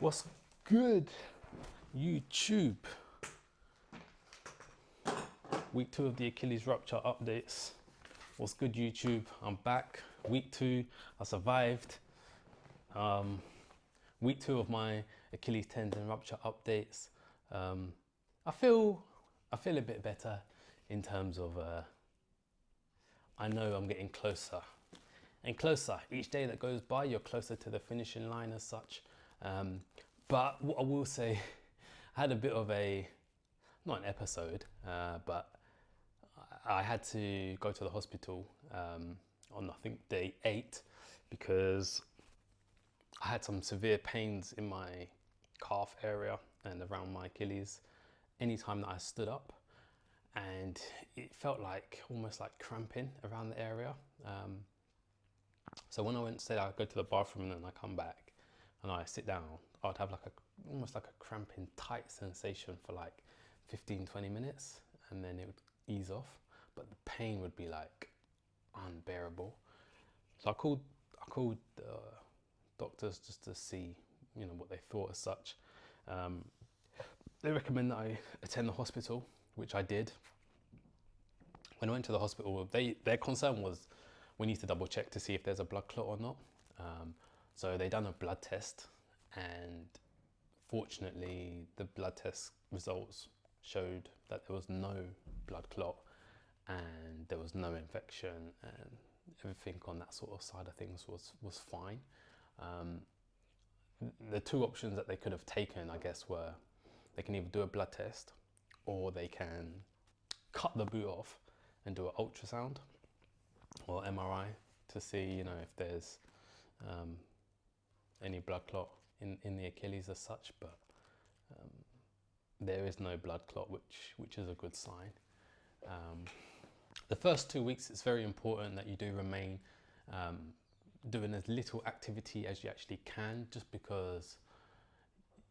What's good, YouTube? Week 2 of the Achilles rupture updates. What's good, YouTube? I'm back. Week 2, I survived. Week 2 of my Achilles tendon rupture updates. I feel a bit better in terms of I know I'm getting closer and closer. Each day that goes by, you're closer to the finishing line as such. But what I will say, I had a bit of not an episode, but I had to go to the hospital on, I think, day 8 because I had some severe pains in my calf area and around my Achilles anytime that I stood up, and it felt like almost like cramping around the area. So when I went to say I'd go to the bathroom and then I come back and I sit down, I'd have like almost like a cramping tight sensation for like 15-20 minutes, and then it would ease off, but the pain would be like unbearable. So I called the doctors just to see, what they thought as such. They recommend that I attend the hospital, which I did. When I went to the hospital, their concern was we need to double check to see if there's a blood clot or not. So they done a blood test, and fortunately the blood test results showed that there was no blood clot and there was no infection, and everything on that sort of side of things was fine. The two options that they could have taken, I guess, were they can either do a blood test or they can cut the boot off and do an ultrasound or MRI to see, if there's any blood clot in the Achilles as such. But there is no blood clot, which is a good sign. The first 2 weeks, it's very important that you do remain doing as little activity as you actually can, just because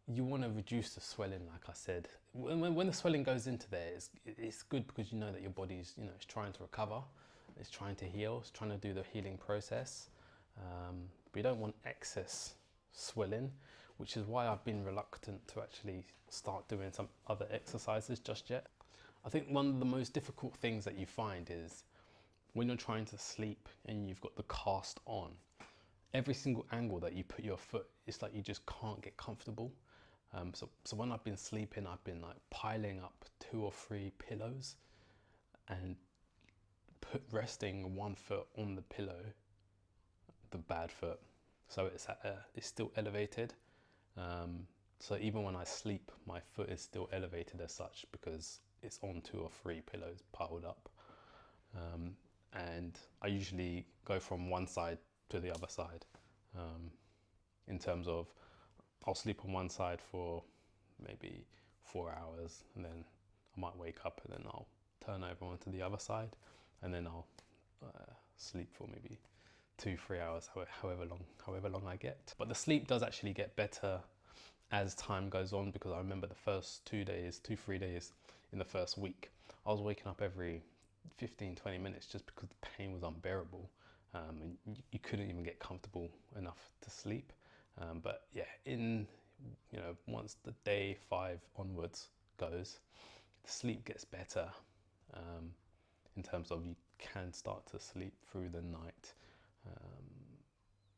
you want to reduce the swelling. Like I said, when the swelling goes into there, it's good because you know that your body's it's trying to recover, it's trying to heal, it's trying to do the healing process. But you don't want excess swelling, which is why I've been reluctant to actually start doing some other exercises just yet. I think one of the most difficult things that you find is when you're trying to sleep and you've got the cast on, every single angle that you put your foot, it's like you just can't get comfortable. So when I've been sleeping, I've been like piling up 2 or 3 pillows and resting one foot on the pillow, the bad foot, so it's still elevated. So even when I sleep, my foot is still elevated as such because it's on 2 or 3 pillows piled up. And I usually go from one side to the other side, in terms of I'll sleep on one side for maybe 4 hours, and then I might wake up and then I'll turn over onto the other side, and then I'll sleep for maybe 2-3 hours, however long I get. But the sleep does actually get better as time goes on, because I remember the first 2-3 days in the first week, I was waking up every 15-20 minutes just because the pain was unbearable, and you couldn't even get comfortable enough to sleep. But yeah, once the day 5 onwards goes, the sleep gets better, in terms of you can start to sleep through the night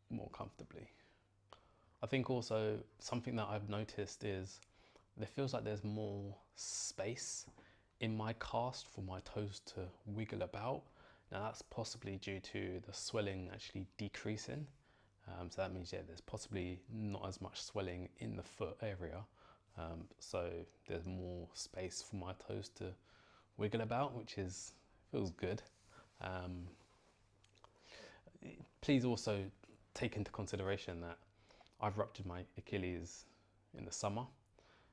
more comfortably. I think also something that I've noticed is there feels like there's more space in my cast for my toes to wiggle about. Now that's possibly due to the swelling actually decreasing. So that means, there's possibly not as much swelling in the foot area. So there's more space for my toes to wiggle about, which feels good. Please also take into consideration that I've ruptured my Achilles in the summer,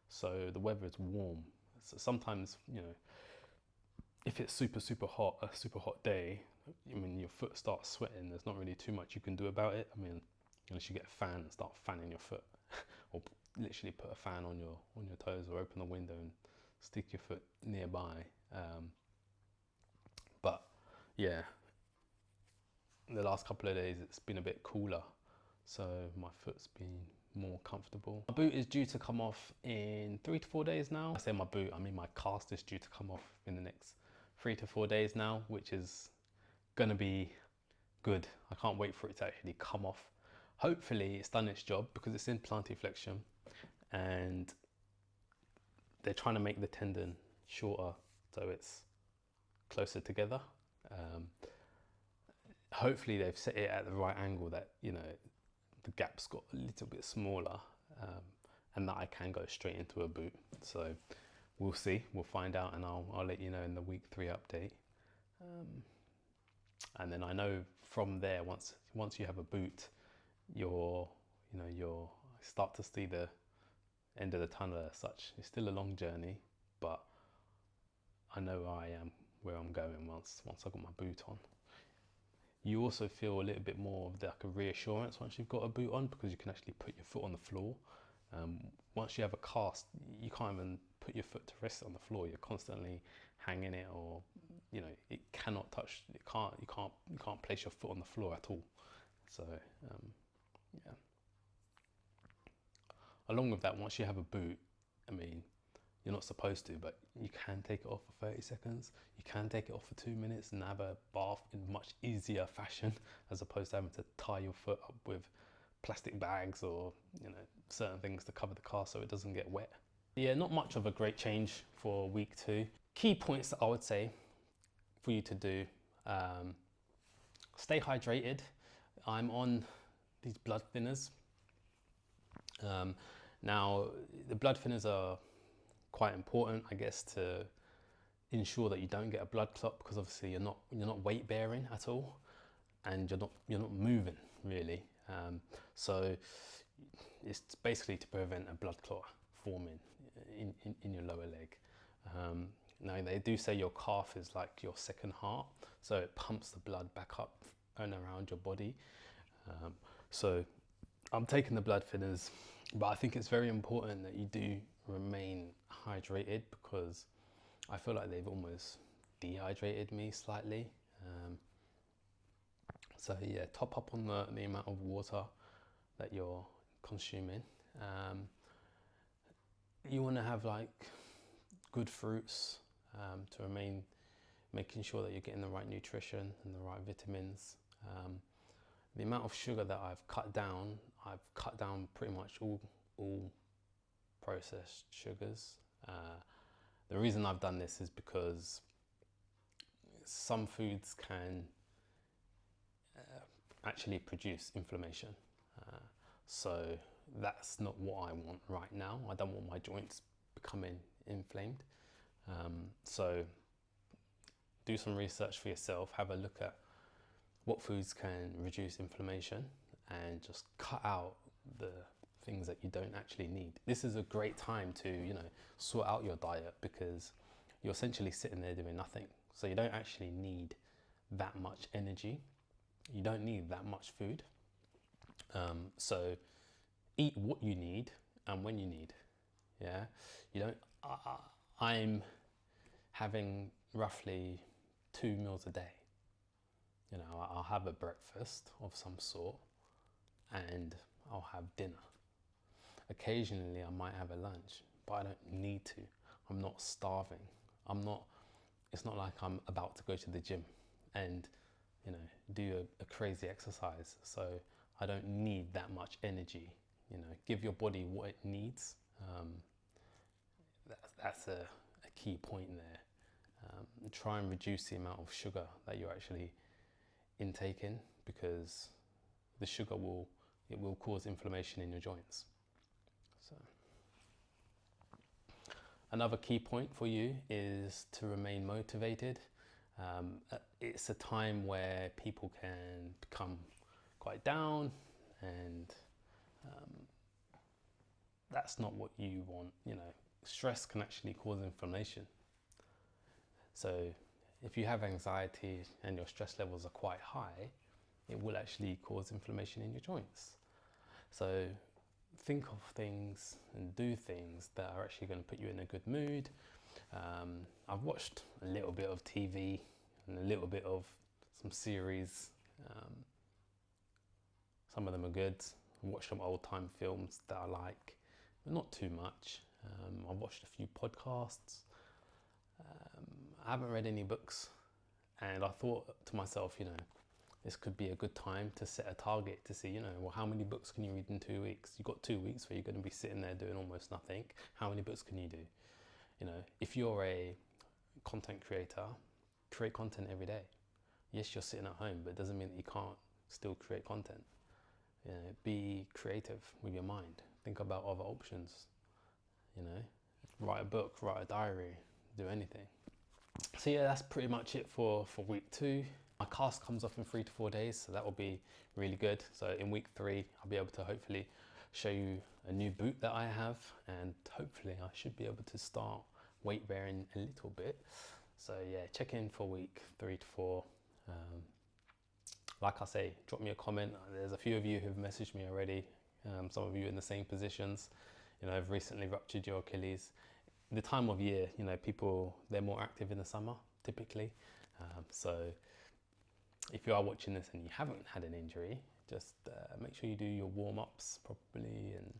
so the weather is warm. So sometimes, if it's super hot, a super hot day, your foot starts sweating, there's not really too much you can do about it. Unless you get a fan and start fanning your foot, or literally put a fan on your toes, or open the window and stick your foot nearby. But yeah, the last couple of days it's been a bit cooler, so my foot's been more comfortable. My boot is due to come off in 3 to 4 days now. I say my boot, I mean my cast is due to come off in the next 3 to 4 days now, which is gonna be good. I can't wait for it to actually come off. Hopefully it's done its job, because it's in plantar flexion and they're trying to make the tendon shorter so it's closer together. Hopefully they've set it at the right angle that, you know, the gap's got a little bit smaller, and that I can go straight into a boot. So we'll see, we'll find out, and I'll let you know in the week 3 update. And then I know from there, once you have a boot, you'll start to see the end of the tunnel as such. It's still a long journey, but I know I am where I'm going once I got my boot on. You also feel a little bit more of like a reassurance once you've got a boot on, because you can actually put your foot on the floor. Once you have a cast, you can't even put your foot to rest on the floor. You're constantly hanging it, or you know, it cannot touch. You can't place your foot on the floor at all. So yeah. Along with that, once you have a boot, I mean, you're not supposed to, but you can take it off for 30 seconds. You can take it off for 2 minutes and have a bath in much easier fashion, as opposed to having to tie your foot up with plastic bags or, you know, certain things to cover the cast so it doesn't get wet. Yeah, not much of a great change for week 2. Key points that I would say for you to do: stay hydrated. I'm on these blood thinners. Now, the blood thinners are quite important, I guess, to ensure that you don't get a blood clot, because obviously you're not weight bearing at all, and you're not moving really. So it's basically to prevent a blood clot forming in your lower leg. Now they do say your calf is like your second heart, so it pumps the blood back up and around your body. So I'm taking the blood thinners, but I think it's very important that you do remain hydrated, because I feel like they've almost dehydrated me slightly. So yeah, top up on the amount of water that you're consuming. You want to have like good fruits to remain, making sure that you're getting the right nutrition and the right vitamins. The amount of sugar that I've cut down pretty much all processed sugars. The reason I've done this is because some foods can actually produce inflammation. So that's not what I want right now. I don't want my joints becoming inflamed. So do some research for yourself, have a look at what foods can reduce inflammation, and just cut out the things that you don't actually need. This is a great time to, you know, sort out your diet, because you're essentially sitting there doing nothing. So you don't actually need that much energy. You don't need that much food. So eat what you need and when you need. Yeah, you don't. I'm having roughly 2 meals a day. You know, I'll have a breakfast of some sort, and I'll have dinner. Occasionally I might have a lunch, but I don't need to. I'm not starving. It's not like I'm about to go to the gym and, you know, do a crazy exercise. So I don't need that much energy. You know, give your body what it needs. That's a key point there. Try and reduce the amount of sugar that you're actually intaking, because the sugar will cause inflammation in your joints. So another key point for you is to remain motivated. It's a time where people can become quite down, and that's not what you want. You know, stress can actually cause inflammation. So if you have anxiety and your stress levels are quite high, it will actually cause inflammation in your joints. So think of things and do things that are actually going to put you in a good mood. I've watched a little bit of TV and a little bit of some series. Some of them are good. watch some old time films that I like, but not too much. I've watched a few podcasts. I haven't read any books, and I thought to myself, this could be a good time to set a target to see, well, how many books can you read in 2 weeks? You've got 2 weeks where you're going to be sitting there doing almost nothing. How many books can you do? If you're a content creator, create content every day. Yes, you're sitting at home, but it doesn't mean that you can't still create content. Be creative with your mind. Think about other options. Write a book, write a diary, do anything. So yeah, that's pretty much it for week 2. My cast comes off in 3 to 4 days, so that will be really good. So in week 3, I'll be able to hopefully show you a new boot that I have, and hopefully I should be able to start weight bearing a little bit. So yeah, check in for week 3 to 4. Like I say, drop me a comment. There's a few of you who've messaged me already. Some of you in the same positions. Have recently ruptured your Achilles. The time of year, people, they're more active in the summer, typically. So if you are watching this and you haven't had an injury, just make sure you do your warm-ups properly, and,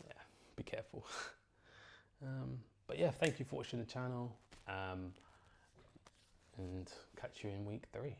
yeah, be careful. But yeah, thank you for watching the channel, and catch you in week 3.